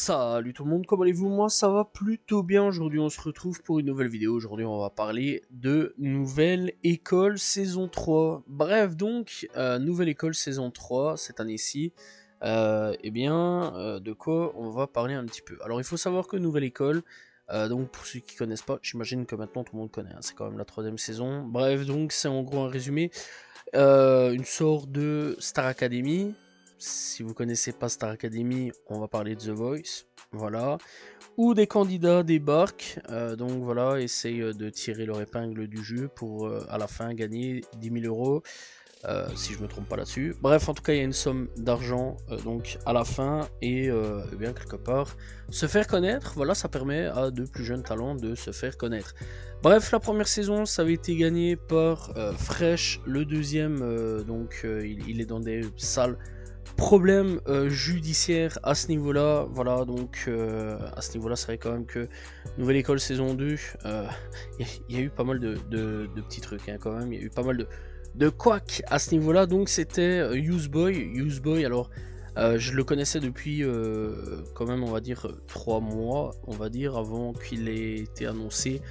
Salut tout le monde, comment allez-vous? Moi ça va plutôt bien. Aujourd'hui on se retrouve pour une nouvelle vidéo. Aujourd'hui on va parler de Nouvelle École saison 3. Bref donc, Nouvelle École saison 3 cette année-ci. De quoi on va parler un petit peu. Alors il faut savoir que Nouvelle École, donc pour ceux qui connaissent pas, j'imagine que maintenant tout le monde connaît, hein, c'est quand même la troisième saison. Bref donc c'est en gros un résumé. Une sorte de Star Academy. Si vous connaissez pas Star Academy, on va parler de The Voice, voilà. Où des candidats débarquent, donc voilà, essayent de tirer leur épingle du jeu pour à la fin gagner 10 000 euros, si je me trompe pas là-dessus. Bref, en tout cas, il y a une somme d'argent donc à la fin et bien quelque part se faire connaître. Voilà, ça permet à de plus jeunes talents de se faire connaître. Bref, la première saison, ça avait été gagné par Fresh. Le deuxième, il est dans des salles problème judiciaire à ce niveau-là. Voilà, donc à ce niveau-là, c'est vrai quand même que Nouvelle École saison 2, il y a eu pas mal de petits trucs, hein, quand même. Il y a eu pas mal de couacs à ce niveau-là. Donc c'était Useboy. Alors, je le connaissais depuis quand même, on va dire, 3 mois, on va dire, avant qu'il ait été annoncé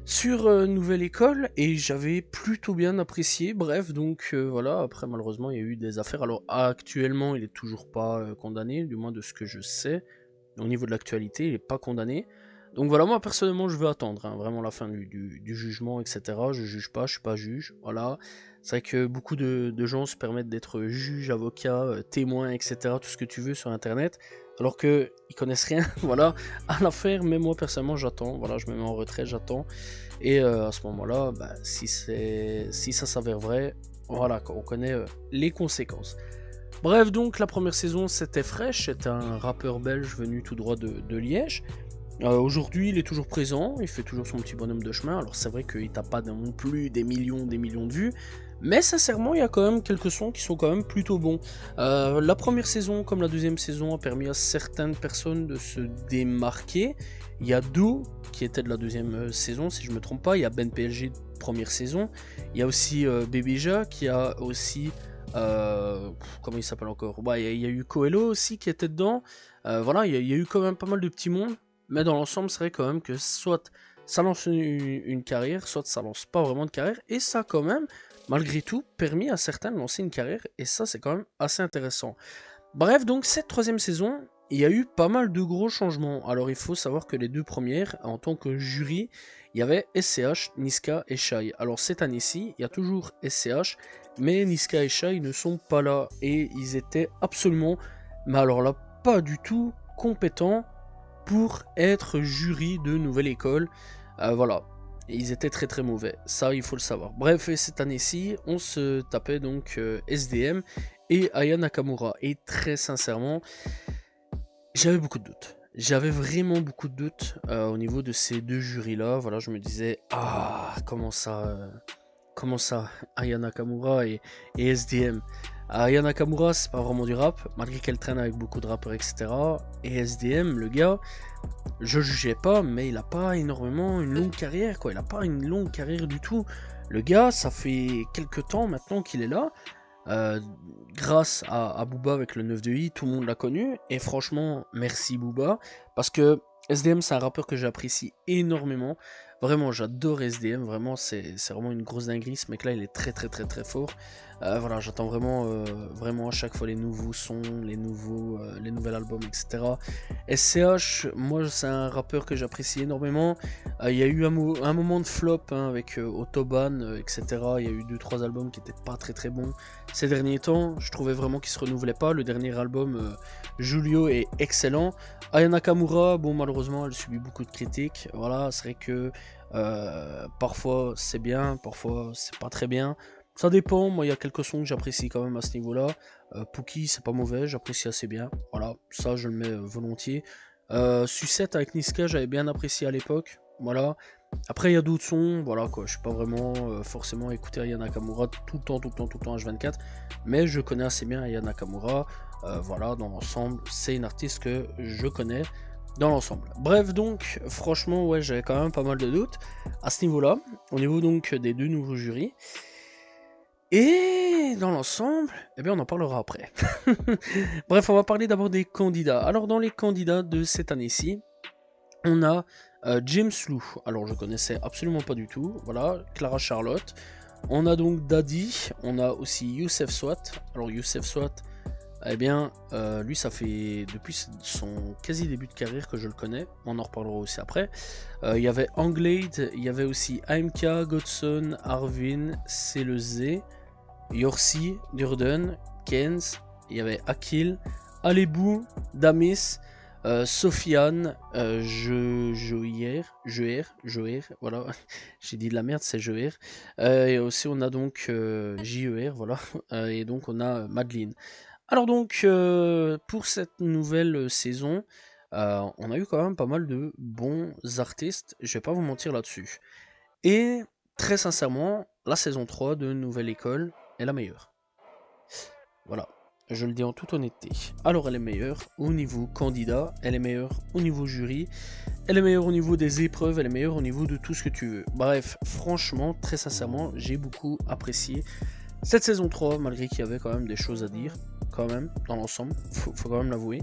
sur Nouvelle École, et j'avais plutôt bien apprécié. Bref, donc voilà, après malheureusement il y a eu des affaires. Alors actuellement il est toujours pas condamné, du moins de ce que je sais. Au niveau de l'actualité, il est pas condamné. Donc voilà, moi personnellement je veux attendre, hein, vraiment la fin du jugement, etc. Je juge pas, je suis pas juge, voilà. C'est vrai que beaucoup de gens se permettent d'être juge, avocat, témoin, etc. Tout ce que tu veux sur internet, alors qu'ils connaissent rien, voilà, à l'affaire. Mais moi personnellement j'attends, voilà, je me mets en retrait, j'attends. Et à ce moment-là, bah, si ça s'avère vrai, voilà, on connaît les conséquences. Bref, donc la première saison c'était Fresh, c'est un rappeur belge venu tout droit de Liège. Aujourd'hui il est toujours présent, il fait toujours son petit bonhomme de chemin. Alors c'est vrai qu'il tape pas non plus des millions de vues, mais sincèrement il y a quand même quelques sons qui sont quand même plutôt bons. La première saison comme la deuxième saison a permis à certaines personnes de se démarquer. Il y a Do qui était de la deuxième saison si je me trompe pas, il y a Ben PLG de première saison, il y a aussi Babyja qui a aussi comment il s'appelle encore, bah, il y a eu Coelho aussi qui était dedans. Voilà, il y a eu quand même pas mal de petits mondes, mais dans l'ensemble c'est vrai quand même que soit ça lance une carrière, soit ça lance pas vraiment de carrière, et ça a quand même malgré tout permis à certains de lancer une carrière, et ça c'est quand même assez intéressant. Bref, donc cette troisième saison, il y a eu pas mal de gros changements. Alors il faut savoir que les deux premières, en tant que jury, il y avait SCH, Niska et Shai. Alors cette année-ci, il y a toujours SCH, mais Niska et Shai ne sont pas là. Et ils étaient absolument, mais alors là, pas du tout compétents pour être jury de Nouvelle École. Voilà. Et ils étaient très très mauvais, ça il faut le savoir. Bref, et cette année-ci, on se tapait donc SDM et Aya Nakamura. Et très sincèrement, j'avais beaucoup de doutes. J'avais vraiment beaucoup de doutes au niveau de ces deux jurys-là. Voilà, je me disais, ah, comment ça, Aya Nakamura et SDM. Aya Nakamura, c'est pas vraiment du rap, malgré qu'elle traîne avec beaucoup de rappeurs, etc. Et SDM, le gars, je jugeais pas, mais il a pas énormément une longue carrière, quoi. Il a pas une longue carrière du tout. Le gars, ça fait quelques temps maintenant qu'il est là. Euh, Grâce à Booba avec le 9 de I, tout le monde l'a connu. Et franchement, merci Booba. Parce que SDM, c'est un rappeur que j'apprécie énormément. Vraiment, j'adore SDM. Vraiment, c'est vraiment une grosse dinguerie. Ce mec-là, il est très très très très fort. Voilà, j'attends vraiment à chaque fois les nouveaux sons, les nouveaux albums, etc. SCH, moi, c'est un rappeur que j'apprécie énormément. Il y a eu un moment de flop, hein, avec Autobahn, etc. Il y a eu 2-3 albums qui étaient pas très très bons. Ces derniers temps, je trouvais vraiment qu'il se renouvelait pas. Le dernier album, Julio, est excellent. Aya Nakamura, bon, malheureusement, elle subit beaucoup de critiques. Voilà, c'est vrai que parfois c'est bien, parfois c'est pas très bien. Ça dépend, moi il y a quelques sons que j'apprécie quand même à ce niveau-là. Pookie, c'est pas mauvais, j'apprécie assez bien. Voilà, ça je le mets volontiers. Sucette avec Niska, j'avais bien apprécié à l'époque. Voilà. Après il y a d'autres sons, voilà quoi. Je suis pas vraiment forcément écouté Aya Nakamura tout le temps H24. Mais je connais assez bien Aya Nakamura. Voilà, dans l'ensemble, c'est une artiste que je connais dans l'ensemble. Bref, donc, franchement, ouais, j'avais quand même pas mal de doutes à ce niveau-là, au niveau donc des deux nouveaux jurys. Et dans l'ensemble, eh bien on en parlera après. Bref, on va parler d'abord des candidats. Alors dans les candidats de cette année-ci, on a James Lou. Alors je connaissais absolument pas du tout. Voilà, Clara Charlotte. On a donc Daddy. On a aussi Youssef Swat. Alors Youssef Swat, eh bien, lui, ça fait depuis son quasi début de carrière que je le connais. On en reparlera aussi après. Il y avait Anglade, il y avait aussi AMK, Godson, Arvin, CLZ, Yorsi, Durden, Kenz, il y avait Akil, Alebou, Damis, Sofiane, Joer, voilà, j'ai dit de la merde, c'est Joer. Et aussi on a donc JER, voilà, et donc on a Madeline. Alors donc, pour cette nouvelle saison, on a eu quand même pas mal de bons artistes, je vais pas vous mentir là-dessus. Et très sincèrement, la saison 3 de Nouvelle École est la meilleure. Voilà, je le dis en toute honnêteté. Alors elle est meilleure au niveau candidat, elle est meilleure au niveau jury, elle est meilleure au niveau des épreuves, elle est meilleure au niveau de tout ce que tu veux. Bref, franchement, très sincèrement, j'ai beaucoup apprécié cette saison 3, malgré qu'il y avait quand même des choses à dire, quand même, dans l'ensemble, faut quand même l'avouer.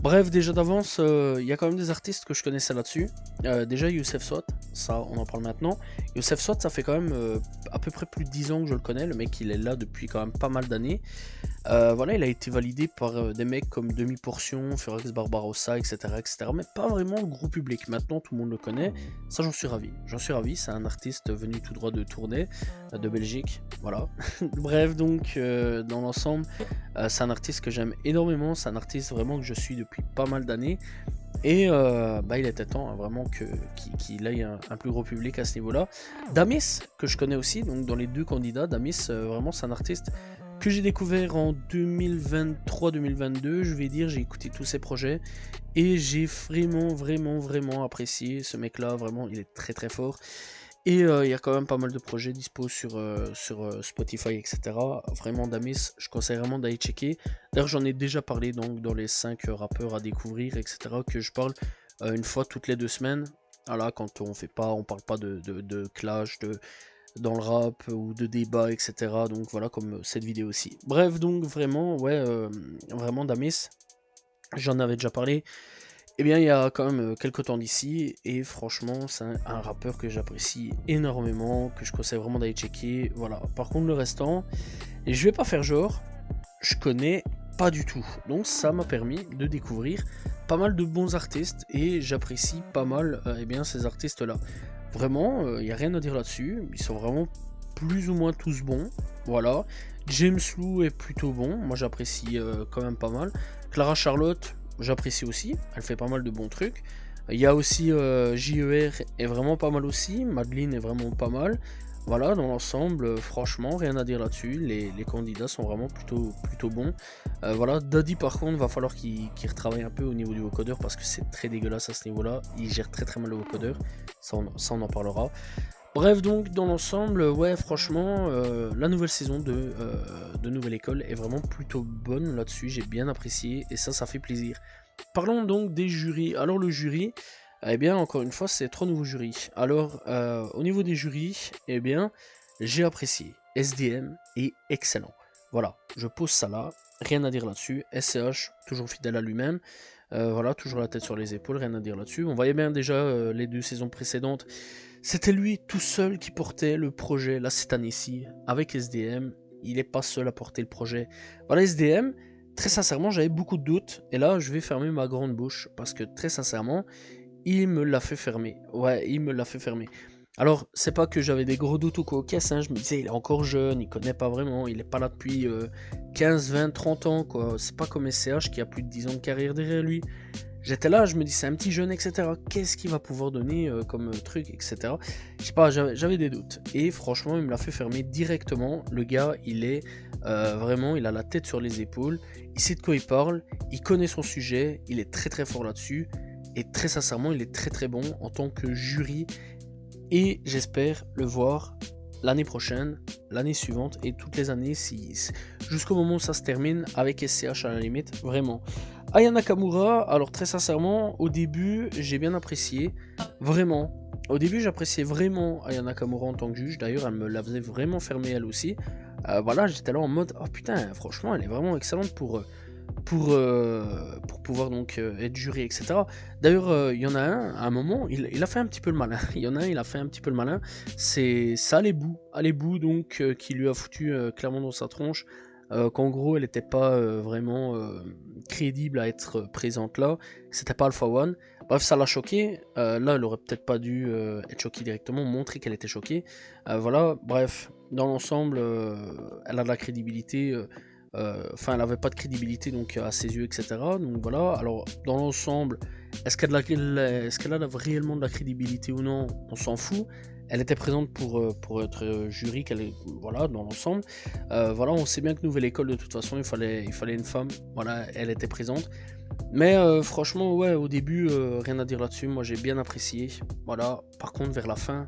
Bref, déjà d'avance, il y a quand même des artistes que je connaissais là-dessus. Déjà Youssef Swat, ça on en parle maintenant. Youssef Swat, ça fait quand même à peu près plus de 10 ans que je le connais, le mec il est là depuis quand même pas mal d'années. Voilà, il a été validé par des mecs comme Demi-Portion, Furax Barbarossa, etc., etc. Mais pas vraiment le gros public. Maintenant, tout le monde le connaît. Ça, j'en suis ravi. J'en suis ravi. C'est un artiste venu tout droit de Tournai, de Belgique. Voilà. Bref, donc, dans l'ensemble, c'est un artiste que j'aime énormément. C'est un artiste vraiment que je suis depuis pas mal d'années. Et il était temps hein, vraiment qu'il ait un plus gros public à ce niveau-là. Damis, que je connais aussi, donc dans les deux candidats, Damis, vraiment c'est un artiste que j'ai découvert en 2023-2022, je vais dire, j'ai écouté tous ses projets et j'ai vraiment apprécié ce mec-là, vraiment, il est très fort. Et il y a quand même pas mal de projets dispo sur Spotify, etc. Vraiment, Damis, je conseille vraiment d'aller checker. D'ailleurs, j'en ai déjà parlé donc, dans les 5 rappeurs à découvrir, etc. que je parle une fois toutes les 2 semaines. Voilà, quand on parle pas de clash, dans le rap ou de débat, etc. Donc voilà, comme cette vidéo aussi. Bref, donc vraiment, ouais, vraiment Damis, j'en avais déjà parlé. Eh bien, il y a quand même quelques temps d'ici, et franchement, c'est un rappeur que j'apprécie énormément, que je conseille vraiment d'aller checker. Voilà, par contre, le restant, et je vais pas faire genre, je connais pas du tout. Donc, ça m'a permis de découvrir pas mal de bons artistes, et j'apprécie pas mal eh bien, ces artistes-là. Vraiment, il n'y a rien à dire là-dessus. Ils sont vraiment plus ou moins tous bons. Voilà. James Lou est plutôt bon. Moi, j'apprécie quand même pas mal. Clara Charlotte, j'apprécie aussi. Elle fait pas mal de bons trucs. Il y a aussi JER est vraiment pas mal aussi. Madeline est vraiment pas mal. Voilà, dans l'ensemble, franchement, rien à dire là-dessus. Les candidats sont vraiment plutôt bons. Voilà, Daddy par contre, va falloir qu'il retravaille un peu au niveau du vocodeur parce que c'est très dégueulasse à ce niveau-là. Il gère très mal le vocodeur. Ça, on en parlera. Bref, donc, dans l'ensemble, ouais, franchement, la nouvelle saison de Nouvelle École est vraiment plutôt bonne là-dessus. J'ai bien apprécié et ça fait plaisir. Parlons donc des jurys. Alors, le jury. Eh bien, encore une fois, c'est 3 nouveaux jurys. Alors, au niveau des jurys, eh bien, j'ai apprécié. SDM est excellent. Voilà, je pose ça là, rien à dire là-dessus. SCH, toujours fidèle à lui-même. Voilà, toujours la tête sur les épaules, rien à dire là-dessus. On voyait bien déjà les 2 saisons précédentes. C'était lui tout seul qui portait le projet, là, cette année-ci, avec SDM. Il n'est pas seul à porter le projet. Voilà, SDM, très sincèrement, j'avais beaucoup de doutes. Et là, je vais fermer ma grande bouche, parce que très sincèrement, il me l'a fait fermer. Ouais, il me l'a fait fermer. Alors, c'est pas que j'avais des gros doutes ou quoi au caisse, hein. Je me disais, il est encore jeune, il connaît pas vraiment, il est pas là depuis 15, 20, 30 ans, quoi. C'est pas comme SCH qui a plus de 10 ans de carrière derrière lui. J'étais là, je me dis, c'est un petit jeune, etc. Qu'est-ce qu'il va pouvoir donner comme truc, etc. Je sais pas, j'avais des doutes. Et franchement, il me l'a fait fermer directement. Le gars, il est vraiment, il a la tête sur les épaules, il sait de quoi il parle, il connaît son sujet, il est très fort là-dessus. Et très sincèrement, il est très bon en tant que jury. Et j'espère le voir l'année prochaine, l'année suivante et toutes les années jusqu'au moment où ça se termine avec SCH à la limite, vraiment. Aya Nakamura, alors très sincèrement, au début, j'ai bien apprécié, vraiment. Au début, j'appréciais vraiment Aya Nakamura en tant que juge. D'ailleurs, elle me la faisait vraiment fermer elle aussi. Voilà, j'étais là en mode, oh putain, franchement, elle est vraiment excellente pour pouvoir donc être juré, etc. D'ailleurs, il y en a un, à un moment, il a fait un petit peu le malin. Il y en a un, il a fait un petit peu le malin. C'est Alébou, donc, qui lui a foutu clairement dans sa tronche. Qu'en gros, elle n'était pas vraiment crédible à être présente là. C'était pas Alpha One. Bref, ça l'a choqué. Là, elle aurait peut-être pas dû être choquée directement, montrer qu'elle était choquée. Voilà, bref, dans l'ensemble, elle a de la crédibilité. Enfin, elle avait pas de crédibilité donc à ses yeux, etc. Donc voilà. Alors, dans l'ensemble, est-ce qu'elle a réellement de la crédibilité ou non? On s'en fout. Elle était présente pour être jury, voilà, dans l'ensemble. Voilà, on sait bien que Nouvelle École, de toute façon, il fallait une femme. Voilà, elle était présente. Mais franchement, ouais, au début, rien à dire là-dessus. Moi, j'ai bien apprécié. Voilà. Par contre, vers la fin,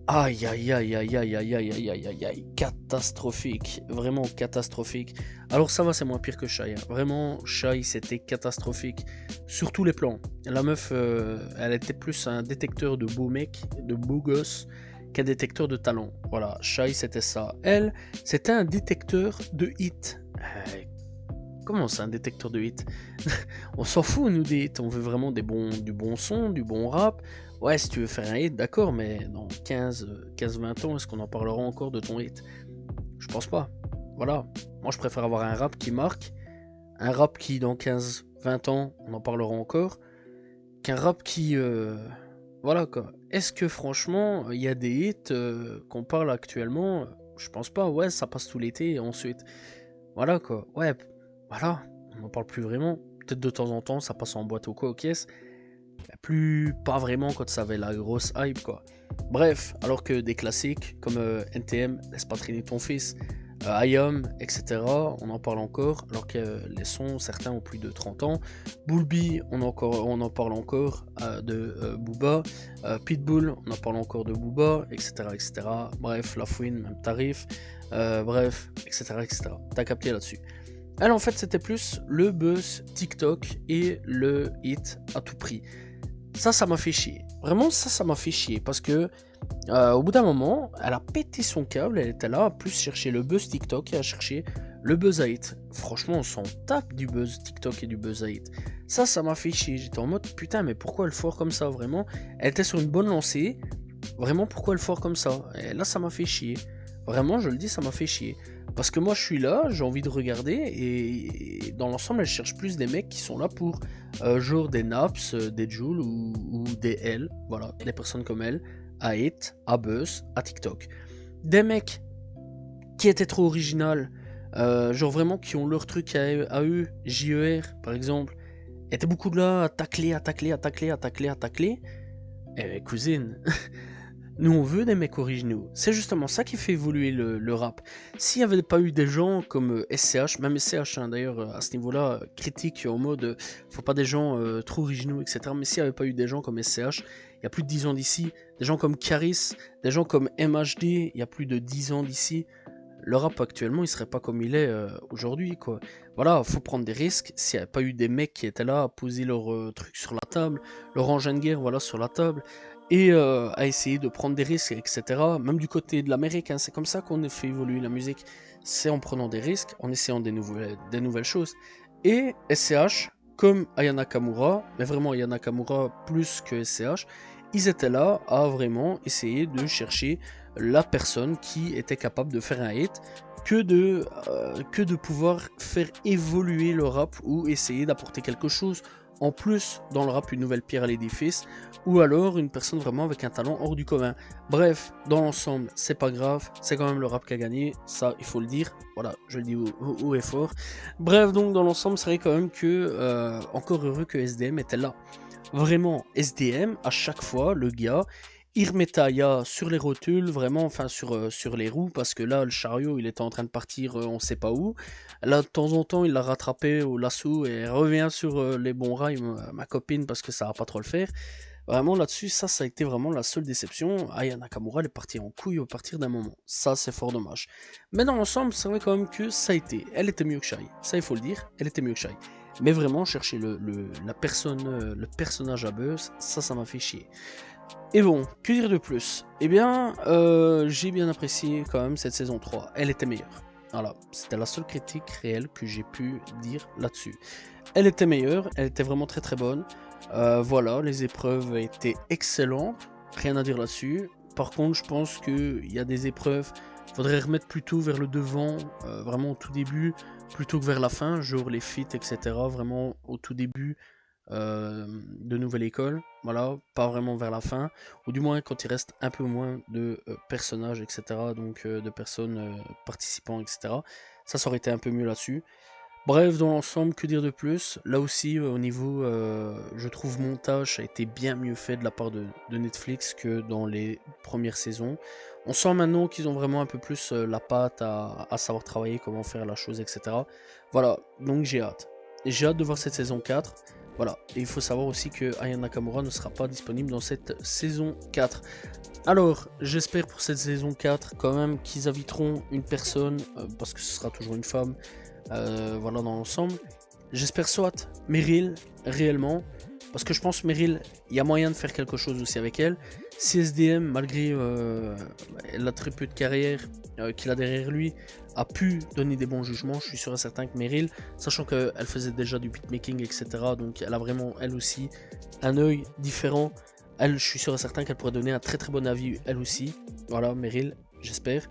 aïe aïe aïe aïe aïe aïe aïe aïe aïe aïe aïe, catastrophique, vraiment catastrophique. Alors ça va, c'est moins pire que Shai, hein. Vraiment, Shai c'était catastrophique sur tous les plans. La meuf, elle était plus un détecteur de beaux mecs, de beaux gosses, qu'un détecteur de talent. Voilà, Shai c'était ça. Elle, c'était un détecteur de hits. Comment c'est un détecteur de hits? On s'en fout, nous, des hits. On veut vraiment du bon son, du bon rap. Ouais, si tu veux faire un hit, d'accord, mais dans 15-20 ans, est-ce qu'on en parlera encore de ton hit? Je pense pas. Voilà. Moi, je préfère avoir un rap qui marque, un rap qui, dans 15-20 ans, on en parlera encore, qu'un rap qui... Voilà, quoi. Est-ce que, franchement, il y a des hits qu'on parle actuellement? Je pense pas. Ouais, ça passe tout l'été, et ensuite... Voilà, quoi. Ouais, voilà. On n'en parle plus vraiment. Peut-être de temps en temps, ça passe en boîte ou quoi, aux caisses. Plus pas vraiment quand ça avait la grosse hype, quoi. Bref, alors que des classiques comme NTM, Laisse pas traîner ton fils, IAM, etc., on en parle encore, alors que les sons, certains ont plus de 30 ans. Bulby, on en parle encore de Booba. Pitbull, on en parle encore de Booba, etc., etc. Bref, La Fouine, même tarif. Bref, etc., etc. T'as capté là-dessus. Elle, en fait, c'était plus le buzz TikTok et le hit à tout prix. Ça m'a fait chier. Vraiment, ça m'a fait chier. Parce que, au bout d'un moment, elle a pété son câble. Elle était là à plus chercher le buzz TikTok et à chercher le buzz à hit. Franchement, on s'en tape du buzz TikTok et du buzz à hit. Ça m'a fait chier. J'étais en mode, putain, mais pourquoi elle foire comme ça, vraiment? Elle était sur une bonne lancée. Vraiment, pourquoi elle foire comme ça? Et là, ça m'a fait chier. Vraiment, je le dis, ça m'a fait chier. Parce que moi, je suis là, j'ai envie de regarder, et dans l'ensemble, elle cherche plus des mecs qui sont là pour genre des Naps, des Jules ou des L, voilà, des personnes comme elle, à Hit, à Buzz, à TikTok. Des mecs qui étaient trop original, genre vraiment qui ont leur truc à eux, JER par exemple, étaient beaucoup de là à tacler. Eh cousine, nous on veut des mecs originaux. C'est justement ça qui fait évoluer le rap. S'il n'y avait pas eu des gens comme SCH, même SCH hein, d'ailleurs à ce niveau-là, critique en mode faut pas des gens trop originaux, etc. Mais s'il n'y avait pas eu des gens comme SCH, il y a plus de 10 ans d'ici, des gens comme Caris, des gens comme MHD, il y a plus de 10 ans d'ici, le rap actuellement il serait pas comme il est aujourd'hui quoi. Voilà, faut prendre des risques. S'il n'y avait pas eu des mecs qui étaient là à poser leur truc sur la table, leur engin de guerre voilà sur la table, et à essayer de prendre des risques, etc. Même du côté de l'Amérique, hein, c'est comme ça qu'on fait évoluer la musique. C'est en prenant des risques, en essayant des nouvelles choses. Et SCH, comme Aya Nakamura, mais vraiment Aya Nakamura plus que SCH, ils étaient là à vraiment essayer de chercher la personne qui était capable de faire un hit, que de pouvoir faire évoluer le rap ou essayer d'apporter quelque chose en plus dans le rap, une nouvelle pierre à l'édifice, ou alors une personne vraiment avec un talent hors du commun. Bref, dans l'ensemble, c'est pas grave, c'est quand même le rap qui a gagné, ça il faut le dire, voilà, je le dis haut et fort. Bref, donc dans l'ensemble, c'est vrai quand même que, encore heureux que SDM était là. Vraiment, SDM, à chaque fois, le gars, il remettait Aya sur les rotules, vraiment, enfin sur les roues, parce que là, le chariot, il était en train de partir on sait pas où. Là, de temps en temps, il l'a rattrapé au lasso et revient sur les bons rails, ma copine, parce que ça va pas trop le faire. Vraiment, là-dessus, ça a été vraiment la seule déception. Aya Nakamura, elle est partie en couille au partir d'un moment. Ça, c'est fort dommage. Mais dans l'ensemble, c'est vrai quand même que ça a été. Elle était mieux que Shai. Ça, il faut le dire, elle était mieux que Shai. Mais vraiment, chercher le personnage à buzz, ça m'a fait chier. Et bon, que dire de plus? Eh bien, j'ai bien apprécié quand même cette saison 3. Elle était meilleure. Voilà, c'était la seule critique réelle que j'ai pu dire là-dessus. Elle était meilleure, elle était vraiment très très bonne. Voilà, les épreuves étaient excellentes, rien à dire là-dessus. Par contre, je pense qu'il y a des épreuves, faudrait remettre plutôt vers le devant, vraiment au tout début, plutôt que vers la fin, genre les feats, etc. Vraiment au tout début de nouvelle école, voilà, pas vraiment vers la fin, ou du moins quand il reste un peu moins de personnages, etc., donc de personnes participants, etc. Ça aurait été un peu mieux là-dessus. Bref, dans l'ensemble, que dire de plus? Là aussi, au niveau, je trouve, montage, ça a été bien mieux fait de la part de Netflix que dans les premières saisons. On sent maintenant qu'ils ont vraiment un peu plus la patte à savoir travailler, comment faire la chose, etc. Voilà, donc j'ai hâte. Et j'ai hâte de voir cette saison 4. Voilà, et il faut savoir aussi que Aya Nakamura ne sera pas disponible dans cette saison 4. Alors, j'espère pour cette saison 4 quand même qu'ils inviteront une personne, parce que ce sera toujours une femme, voilà dans l'ensemble. J'espère soit Meryl, réellement, parce que je pense Meryl, il y a moyen de faire quelque chose aussi avec elle. Si SDM, malgré elle a très peu de carrière qu'il a derrière lui, a pu donner des bons jugements, je suis sûr et certain que Meryl, sachant qu'elle faisait déjà du beatmaking, etc., donc elle a vraiment, elle aussi, un œil différent. Elle, je suis sûr et certain qu'elle pourrait donner un très très bon avis, elle aussi. Voilà, Meryl, j'espère.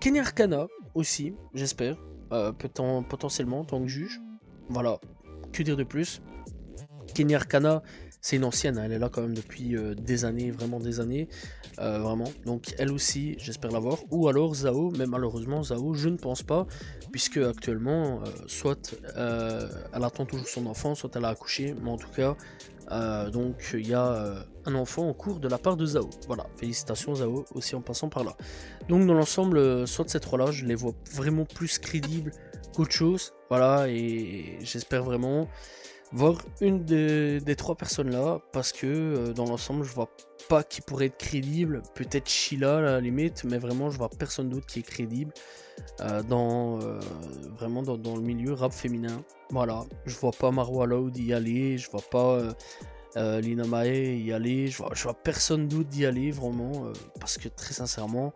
Kenny Arcana aussi, j'espère, potentiellement en tant que juge. Voilà, que dire de plus? Kenny Arcana, c'est une ancienne, hein, elle est là quand même depuis des années, vraiment des années, vraiment. Donc elle aussi, j'espère l'avoir. Ou alors Zao, mais malheureusement Zao, je ne pense pas, puisque actuellement, soit elle attend toujours son enfant, soit elle a accouché, mais en tout cas, donc il y a un enfant en cours de la part de Zao. Voilà, félicitations Zao aussi en passant par là. Donc dans l'ensemble, soit ces trois-là, je les vois vraiment plus crédibles qu'autre chose. Voilà, et j'espère vraiment voir une des trois personnes là, parce que dans l'ensemble, je vois pas qui pourrait être crédible. Peut-être Sheila à la limite, mais vraiment, je vois personne d'autre qui est crédible vraiment dans le milieu rap féminin. Voilà, je vois pas Marwa Loud y aller, je vois pas Lina Mae y aller, je vois personne d'autre d'y aller vraiment, parce que très sincèrement,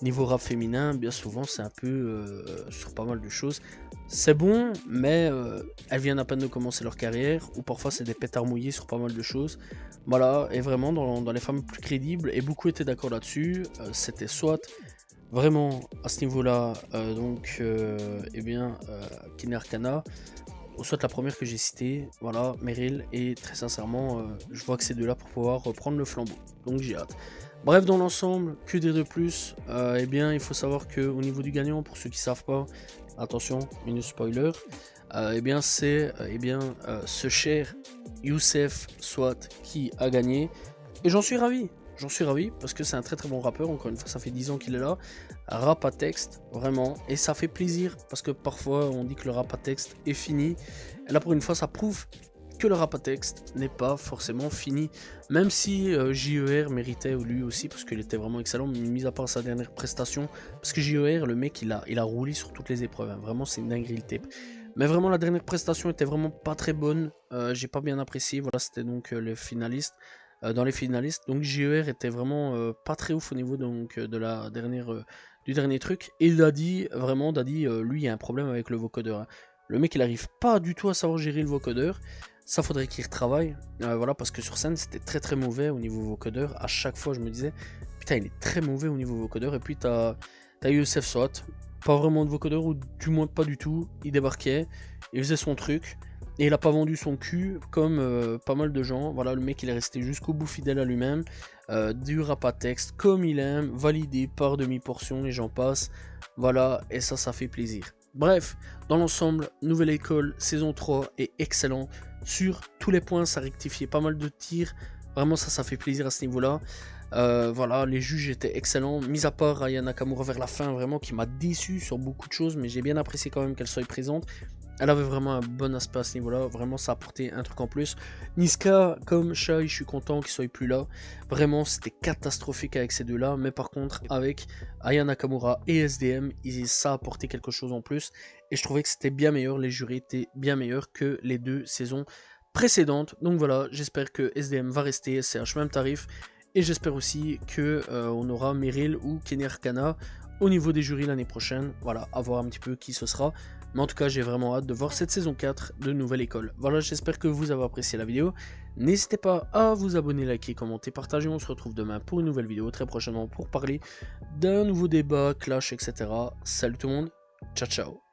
niveau rap féminin, bien souvent c'est un peu sur pas mal de choses. C'est bon, mais elles viennent à peine de commencer leur carrière, ou parfois c'est des pétards mouillés sur pas mal de choses. Voilà, et vraiment dans les femmes plus crédibles, et beaucoup étaient d'accord là-dessus, c'était soit vraiment à ce niveau-là, eh bien, Kenny Arcana, ou soit la première que j'ai citée, voilà, Meryl, et très sincèrement, je vois que ces deux-là pour pouvoir reprendre le flambeau, donc j'ai hâte. Bref, dans l'ensemble, que dire de plus? Eh bien, il faut savoir que au niveau du gagnant, pour ceux qui savent pas, attention, minus spoiler, eh bien, c'est ce cher Youssef Swat qui a gagné, et j'en suis ravi. J'en suis ravi parce que c'est un très très bon rappeur, encore une fois ça fait 10 ans qu'il est là, rap à texte, vraiment, et ça fait plaisir parce que parfois on dit que le rap à texte est fini, et là pour une fois ça prouve que le rap à texte n'est pas forcément fini, même si JER méritait lui aussi parce qu'il était vraiment excellent, mis à part sa dernière prestation, parce que JER, le mec il a roulé sur toutes les épreuves, hein. Vraiment c'est une dinguerie le tape. Mais vraiment la dernière prestation était vraiment pas très bonne, j'ai pas bien apprécié, voilà c'était donc le finaliste. Dans les finalistes, donc JER était vraiment pas très ouf au niveau donc de la dernière du dernier truc, et Daddy, vraiment Daddy, lui il y a un problème avec le vocodeur, hein. Le mec il arrive pas du tout à savoir gérer le vocodeur, ça faudrait qu'il retravaille, voilà, parce que sur scène c'était très très mauvais au niveau vocodeur, à chaque fois je me disais putain il est très mauvais au niveau vocodeur, et puis t'as Youssef Swat, pas vraiment de vocodeur, ou du moins pas du tout, il débarquait, il faisait son truc, et il a pas vendu son cul comme pas mal de gens. Voilà, le mec il est resté jusqu'au bout fidèle à lui-même, du rap à texte comme il aime, validé par demi-portion et j'en passe. Voilà, et ça fait plaisir. Bref, dans l'ensemble, Nouvelle École, saison 3 est excellent. Sur tous les points, ça rectifiait pas mal de tirs. Vraiment, ça fait plaisir à ce niveau-là. Voilà, les juges étaient excellents, mis à part Aya Nakamura vers la fin, vraiment qui m'a déçu sur beaucoup de choses, mais j'ai bien apprécié quand même qu'elle soit présente. Elle avait vraiment un bon aspect à ce niveau-là, vraiment ça apportait un truc en plus. Niska comme Shai, je suis content qu'ils soient plus là. Vraiment c'était catastrophique avec ces deux-là, mais par contre avec Aya Nakamura et SDM, ça apportait quelque chose en plus. Et je trouvais que c'était bien meilleur, les jurys étaient bien meilleurs que les deux saisons précédentes. Donc voilà, j'espère que SDM va rester, SCH même tarif. Et j'espère aussi que on aura Meryl ou Kenny Arcana au niveau des jurys l'année prochaine. Voilà, à voir un petit peu qui ce sera. Mais en tout cas, j'ai vraiment hâte de voir cette saison 4 de Nouvelle École. Voilà, j'espère que vous avez apprécié la vidéo. N'hésitez pas à vous abonner, liker, commenter, partager. On se retrouve demain pour une nouvelle vidéo, très prochainement, pour parler d'un nouveau débat, clash, etc. Salut tout le monde, ciao ciao.